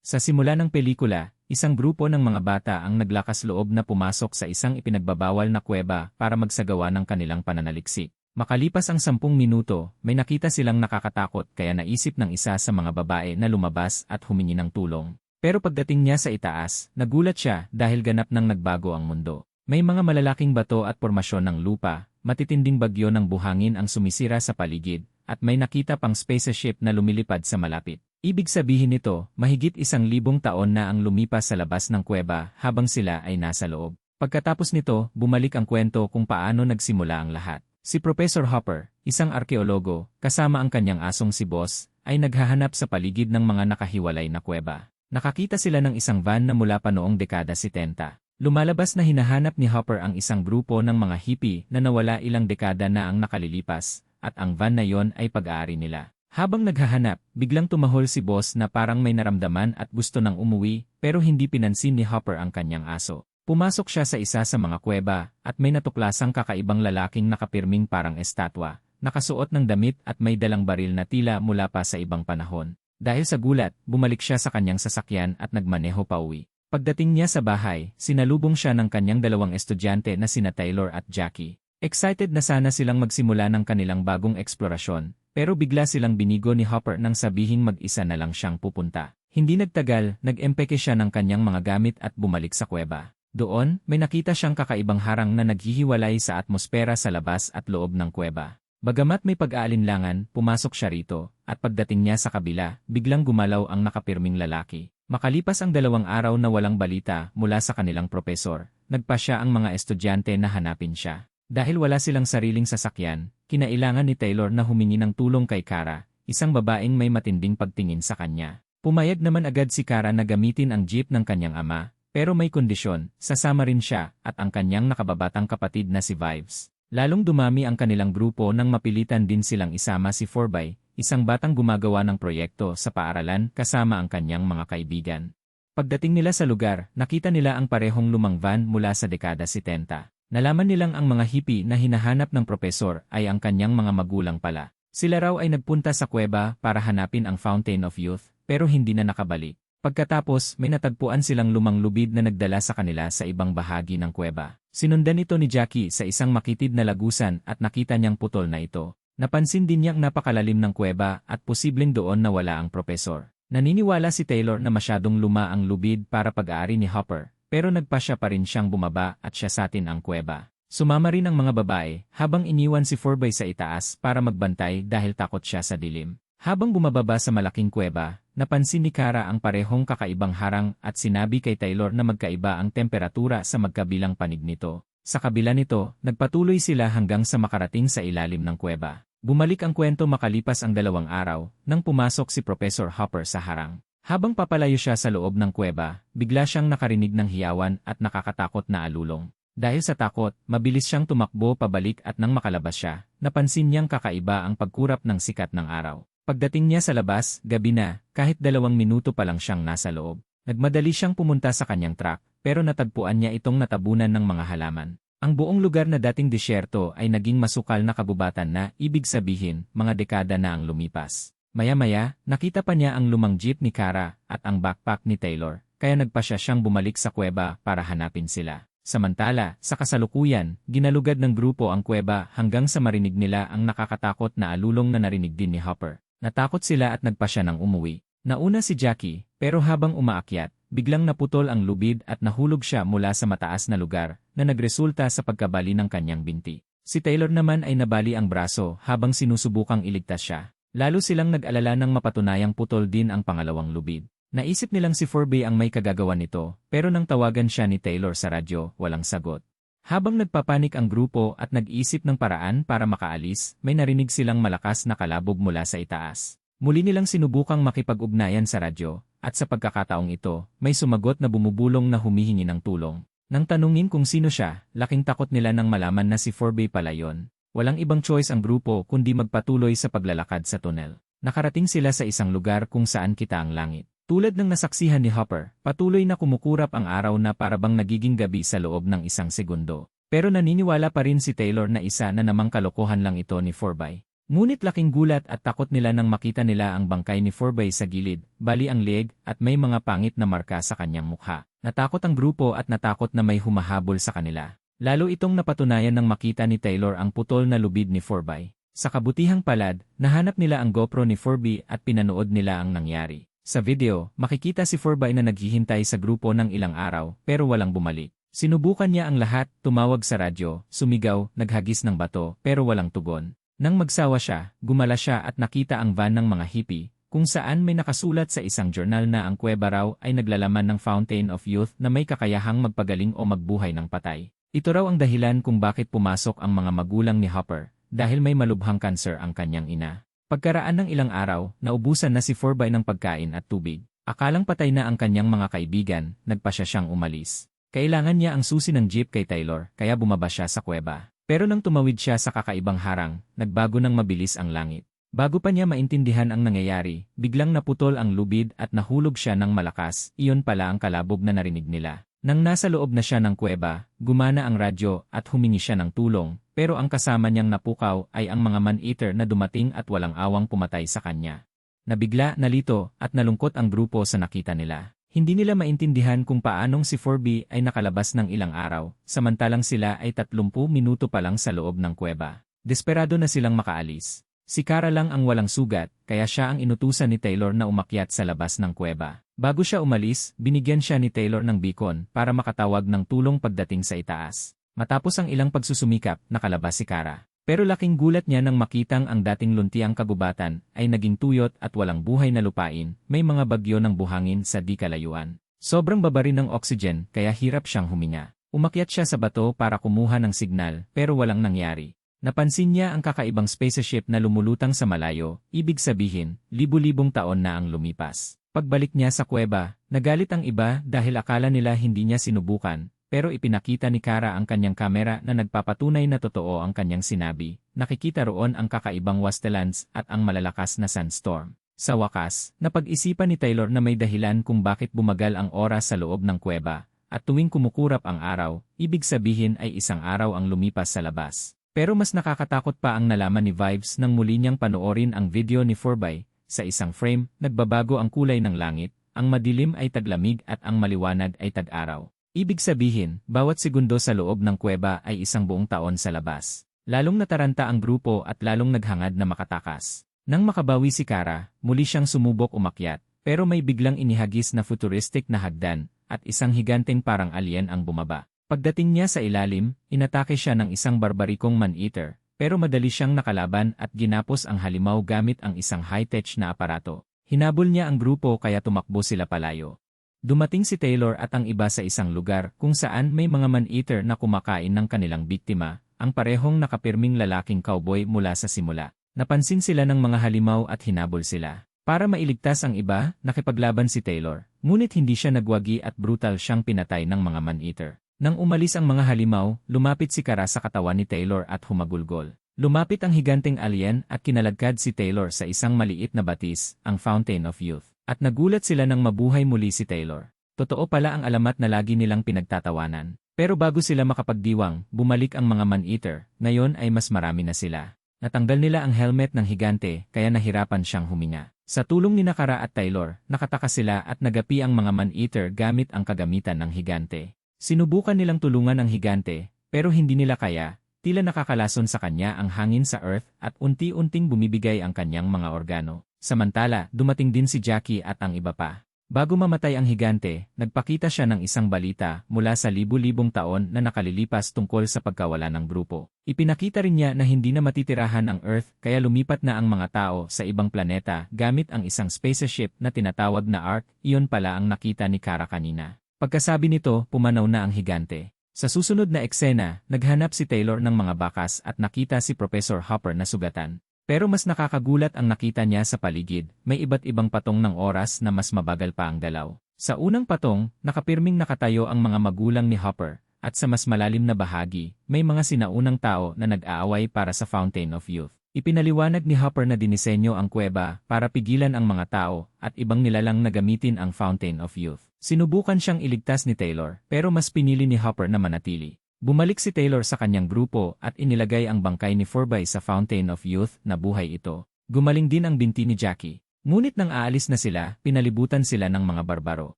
Sa simula ng pelikula, isang grupo ng mga bata ang naglakas loob na pumasok sa isang ipinagbabawal na kuweba para magsagawa ng kanilang pananaliksik. Makalipas ang 10 minuto, may nakita silang nakakatakot kaya naisip ng isa sa mga babae na lumabas at humingi ng tulong. Pero pagdating niya sa itaas, nagulat siya dahil ganap nang nagbago ang mundo. May mga malalaking bato at pormasyon ng lupa, matitinding bagyo ng buhangin ang sumisira sa paligid, at may nakita pang spaceship na lumilipad sa malapit. Ibig sabihin nito, mahigit 1,000 taon na ang lumipas sa labas ng kuweba habang sila ay nasa loob. Pagkatapos nito, bumalik ang kwento kung paano nagsimula ang lahat. Si Professor Hopper, isang arkeologo, kasama ang kanyang asong si Boss, ay naghahanap sa paligid ng mga nakahiwalay na kuweba. Nakakita sila ng isang van na mula pa noong dekada 70. Lumalabas na hinahanap ni Hopper ang isang grupo ng mga hippie na nawala ilang dekada na ang nakalilipas, at ang van na yon ay pag-aari nila. Habang naghahanap, biglang tumahol si Boss na parang may naramdaman at gusto nang umuwi, pero hindi pinansin ni Hopper ang kanyang aso. Pumasok siya sa isa sa mga kuweba, at may natuklasang kakaibang lalaking nakapirming parang estatwa, nakasuot ng damit at may dalang baril na tila mula pa sa ibang panahon. Dahil sa gulat, bumalik siya sa kanyang sasakyan at nagmaneho pauwi. Pagdating niya sa bahay, sinalubong siya ng kanyang 2 estudyante na sina Taylor at Jackie. Excited na sana silang magsimula ng kanilang bagong eksplorasyon, pero bigla silang binigo ni Hopper nang sabihing mag-isa na lang siyang pupunta. Hindi nagtagal, nag-empeke siya ng kanyang mga gamit at bumalik sa kuweba. Doon, may nakita siyang kakaibang harang na naghihiwalay sa atmosfera sa labas at loob ng kuweba. Bagamat may pag-aalinlangan, pumasok siya rito, at pagdating niya sa kabila, biglang gumalaw ang nakapirming lalaki. Makalipas ang 2 araw na walang balita mula sa kanilang propesor, nagpa siya ang mga estudyante na hanapin siya. Dahil wala silang sariling sasakyan, kinailangan ni Taylor na humingi ng tulong kay Kara, isang babaeng may matinding pagtingin sa kanya. Pumayag naman agad si Kara na gamitin ang jeep ng kanyang ama, pero may kondisyon, sasama rin siya at ang kanyang nakababatang kapatid na si Vives. Lalong dumami ang kanilang grupo nang mapilitan din silang isama si Forbay, isang batang gumagawa ng proyekto sa paaralan kasama ang kanyang mga kaibigan. Pagdating nila sa lugar, nakita nila ang parehong lumang van mula sa dekada 70. Nalaman nilang ang mga hippie na hinahanap ng propesor ay ang kanyang mga magulang pala. Sila raw ay nagpunta sa kuweba para hanapin ang Fountain of Youth, pero hindi na nakabalik. Pagkatapos, may natagpuan silang lumang lubid na nagdala sa kanila sa ibang bahagi ng kuweba. Sinundan ito ni Jackie sa isang makitid na lagusan at nakita niyang putol na ito. Napansin din niyang napakalalim ng kuweba at posibleng doon nawala ang propesor. Naniniwala si Taylor na masyadong luma ang lubid para pag-aari ni Hopper. Pero nagpasya pa rin siyang bumaba at siyasatin ang kuweba. Sumama rin ang mga babae habang iniwan si Forbay sa itaas para magbantay dahil takot siya sa dilim. Habang bumababa sa malaking kuweba, napansin ni Kara ang parehong kakaibang harang at sinabi kay Taylor na magkaiba ang temperatura sa magkabilang panig nito. Sa kabila nito, nagpatuloy sila hanggang sa makarating sa ilalim ng kuweba. Bumalik ang kwento makalipas ang 2 araw nang pumasok si Professor Hopper sa harang. Habang papalayo siya sa loob ng kuweba, bigla siyang nakarinig ng hiyawan at nakakatakot na alulong. Dahil sa takot, mabilis siyang tumakbo pabalik at nang makalabas siya, napansin niyang kakaiba ang pagkurap ng sikat ng araw. Pagdating niya sa labas, gabi na, kahit 2 minuto pa lang siyang nasa loob. Nagmadali siyang pumunta sa kanyang truck, pero natagpuan niya itong natabunan ng mga halaman. Ang buong lugar na dating disyerto ay naging masukal na kabubatan na, ibig sabihin, mga dekada na ang lumipas. Maya-maya, nakita pa niya ang lumang jeep ni Kara at ang backpack ni Taylor, kaya nagpasya siyang bumalik sa kuweba para hanapin sila. Samantala, sa kasalukuyan, ginalugad ng grupo ang kuweba hanggang sa marinig nila ang nakakatakot na alulong na narinig din ni Hopper. Natakot sila at nagpasya ng umuwi. Nauna si Jackie, pero habang umaakyat, biglang naputol ang lubid at nahulog siya mula sa mataas na lugar na nagresulta sa pagkabali ng kanyang binti. Si Taylor naman ay nabali ang braso habang sinusubukang iligtas siya. Lalo silang nag-alala nang mapatunayang putol din ang pangalawang lubid. Naisip nilang si Forbay ang may kagagawan nito, pero nang tawagan siya ni Taylor sa radyo, walang sagot. Habang nagpapanik ang grupo at nag-isip ng paraan para makaalis, may narinig silang malakas na kalabog mula sa itaas. Muli nilang sinubukang makipag-ugnayan sa radyo, at sa pagkakataong ito, may sumagot na bumubulong na humihingi ng tulong. Nang tanungin kung sino siya, laking takot nila nang malaman na si Forbay pala yon. Walang ibang choice ang grupo kundi magpatuloy sa paglalakad sa tunnel. Nakarating sila sa isang lugar kung saan kita ang langit. Tulad ng nasaksihan ni Hopper, patuloy na kumukurap ang araw na parabang nagiging gabi sa loob ng 1 segundo. Pero naniniwala pa rin si Taylor na isa na namang kalokohan lang ito ni Forbay. Ngunit laking gulat at takot nila nang makita nila ang bangkay ni Forbay sa gilid, bali ang leeg at may mga pangit na marka sa kanyang mukha. Natakot ang grupo at natakot na may humahabol sa kanila. Lalo itong napatunayan nang makita ni Taylor ang putol na lubid ni Forbay. Sa kabutihang palad, nahanap nila ang GoPro ni Forbay at pinanood nila ang nangyari. Sa video, makikita si Forbay na naghihintay sa grupo ng ilang araw pero walang bumalik. Sinubukan niya ang lahat, tumawag sa radyo, sumigaw, naghagis ng bato pero walang tugon. Nang magsawa siya, gumala siya at nakita ang van ng mga hippie, kung saan may nakasulat sa isang journal na ang kuweba raw ay naglalaman ng Fountain of Youth na may kakayahang magpagaling o magbuhay ng patay. Ito raw ang dahilan kung bakit pumasok ang mga magulang ni Hopper, dahil may malubhang kanser ang kanyang ina. Pagkaraan ng ilang araw, naubusan na si Forbay ng pagkain at tubig. Akalang patay na ang kanyang mga kaibigan, nagpasya siyang umalis. Kailangan niya ang susi ng jeep kay Taylor, kaya bumaba siya sa kuweba. Pero nang tumawid siya sa kakaibang harang, nagbago ng mabilis ang langit. Bago pa niya maintindihan ang nangyayari, biglang naputol ang lubid at nahulog siya ng malakas, iyon pala ang kalabog na narinig nila. Nang nasa loob na siya ng kuweba, gumana ang radyo at humingi siya ng tulong, pero ang kasama niyang napukaw ay ang mga man-eater na dumating at walang awang pumatay sa kanya. Nabigla, nalito, at nalungkot ang grupo sa nakita nila. Hindi nila maintindihan kung paanong si Forbay ay nakalabas ng ilang araw, samantalang sila ay 30 minuto pa lang sa loob ng kuweba. Desperado na silang makaalis. Si Kara lang ang walang sugat, kaya siya ang inutusan ni Taylor na umakyat sa labas ng kuweba. Bago siya umalis, binigyan siya ni Taylor ng beacon para makatawag ng tulong pagdating sa itaas. Matapos ang ilang pagsusumikap, nakalabas si Kara. Pero laking gulat niya nang makitang ang dating luntiang kagubatan ay naging tuyot at walang buhay na lupain, may mga bagyo ng buhangin sa di kalayuan. Sobrang baba rin ng oxygen kaya hirap siyang huminga. Umakyat siya sa bato para kumuha ng signal pero walang nangyari. Napansin niya ang kakaibang spaceship na lumulutang sa malayo, ibig sabihin, libu-libong taon na ang lumipas. Pagbalik niya sa kuweba, nagalit ang iba dahil akala nila hindi niya sinubukan. Pero ipinakita ni Kara ang kanyang kamera na nagpapatunay na totoo ang kanyang sinabi. Nakikita roon ang kakaibang wastelands at ang malalakas na sandstorm. Sa wakas, napag-isipan ni Taylor na may dahilan kung bakit bumagal ang oras sa loob ng kuweba. At tuwing kumukurap ang araw, ibig sabihin ay isang araw ang lumipas sa labas. Pero mas nakakatakot pa ang nalaman ni Vibes nang muli niyang panoorin ang video ni Forbay. Sa isang frame, nagbabago ang kulay ng langit, ang madilim ay taglamig at ang maliwanag ay tag-araw. Ibig sabihin, bawat segundo sa loob ng kuweba ay isang buong taon sa labas. Lalong nataranta ang grupo at lalong naghangad na makatakas. Nang makabawi si Kara, muli siyang sumubok umakyat, pero may biglang inihagis na futuristic na hagdan, at isang higanteng parang alien ang bumaba. Pagdating niya sa ilalim, inatake siya ng isang barbarikong man-eater, pero madali siyang nakalaban at ginapos ang halimaw gamit ang isang high-tech na aparato. Hinabol niya ang grupo kaya tumakbo sila palayo. Dumating si Taylor at ang iba sa isang lugar kung saan may mga man-eater na kumakain ng kanilang biktima, ang parehong nakapirming lalaking cowboy mula sa simula. Napansin sila ng mga halimaw at hinabol sila. Para mailigtas ang iba, nakipaglaban si Taylor, ngunit hindi siya nagwagi at brutal siyang pinatay ng mga man-eater. Nang umalis ang mga halimaw, lumapit si Kara sa katawan ni Taylor at humagulgol. Lumapit ang higanteng alien at kinaladkad si Taylor sa isang maliit na batis, ang Fountain of Youth. At nagulat sila nang mabuhay muli si Taylor. Totoo pala ang alamat na lagi nilang pinagtatawanan. Pero bago sila makapagdiwang, bumalik ang mga man-eater, ngayon ay mas marami na sila. Natanggal nila ang helmet ng higante kaya nahirapan siyang huminga. Sa tulong ni Kara at Taylor, nakatakas sila at nagapi ang mga man-eater gamit ang kagamitan ng higante. Sinubukan nilang tulungan ang higante, pero hindi nila kaya. Tila nakakalason sa kanya ang hangin sa Earth at unti-unting bumibigay ang kanyang mga organo. Samantala, dumating din si Jackie at ang iba pa. Bago mamatay ang higante, nagpakita siya ng isang balita mula sa libu-libong taon na nakalilipas tungkol sa pagkawala ng grupo. Ipinakita rin niya na hindi na matitirahan ang Earth kaya lumipat na ang mga tao sa ibang planeta gamit ang isang spaceship na tinatawag na Ark, iyon pala ang nakita ni Kara kanina. Pagkasabi nito, pumanaw na ang higante. Sa susunod na eksena, naghanap si Taylor ng mga bakas at nakita si Professor Hopper na sugatan. Pero mas nakakagulat ang nakita niya sa paligid, may iba't ibang patong ng oras na mas mabagal pa ang galaw. Sa unang patong, nakapirming nakatayo ang mga magulang ni Hopper, at sa mas malalim na bahagi, may mga sinaunang tao na nag-aaway para sa Fountain of Youth. Ipinaliwanag ni Hopper na dinisenyo ang kuweba para pigilan ang mga tao at ibang nilalang na gamitin ang Fountain of Youth. Sinubukan siyang iligtas ni Taylor, pero mas pinili ni Hopper na manatili. Bumalik si Taylor sa kanyang grupo at inilagay ang bangkay ni Forbay sa Fountain of Youth na buhay ito. Gumaling din ang binti ni Jackie. Ngunit nang aalis na sila, pinalibutan sila ng mga barbaro.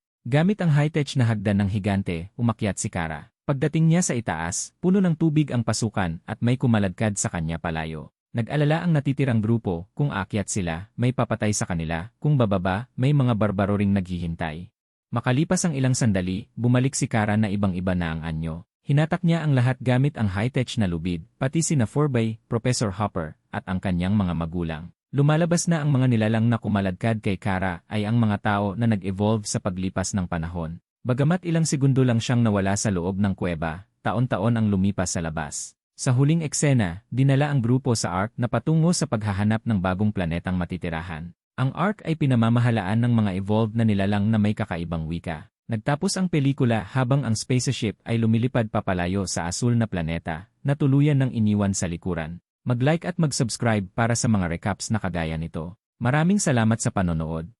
Gamit ang high-tech na hagdan ng higante, umakyat si Kara. Pagdating niya sa itaas, puno ng tubig ang pasukan at may kumaladkad sa kanya palayo. Nag-alala ang natitirang grupo, kung aakyat sila, may papatay sa kanila, kung bababa, may mga barbaro ring naghihintay. Makalipas ang ilang sandali, bumalik si Kara na ibang-iba na ang anyo. Hinatak niya ang lahat gamit ang high-tech na lubid, pati sina Forbay, Professor Hopper, at ang kanyang mga magulang. Lumalabas na ang mga nilalang na kumaladkad kay Kara ay ang mga tao na nag-evolve sa paglipas ng panahon. Bagamat ilang segundo lang siyang nawala sa loob ng kuweba, taon-taon ang lumipas sa labas. Sa huling eksena, dinala ang grupo sa Ark na patungo sa paghahanap ng bagong planetang matitirahan. Ang Ark ay pinamamahalaan ng mga evolved na nilalang na may kakaibang wika. Nagtapos ang pelikula habang ang spaceship ay lumilipad papalayo sa asul na planeta, na tuluyan ng iniwan sa likuran. Mag-like at mag-subscribe para sa mga recaps na kagaya nito. Maraming salamat sa panonood.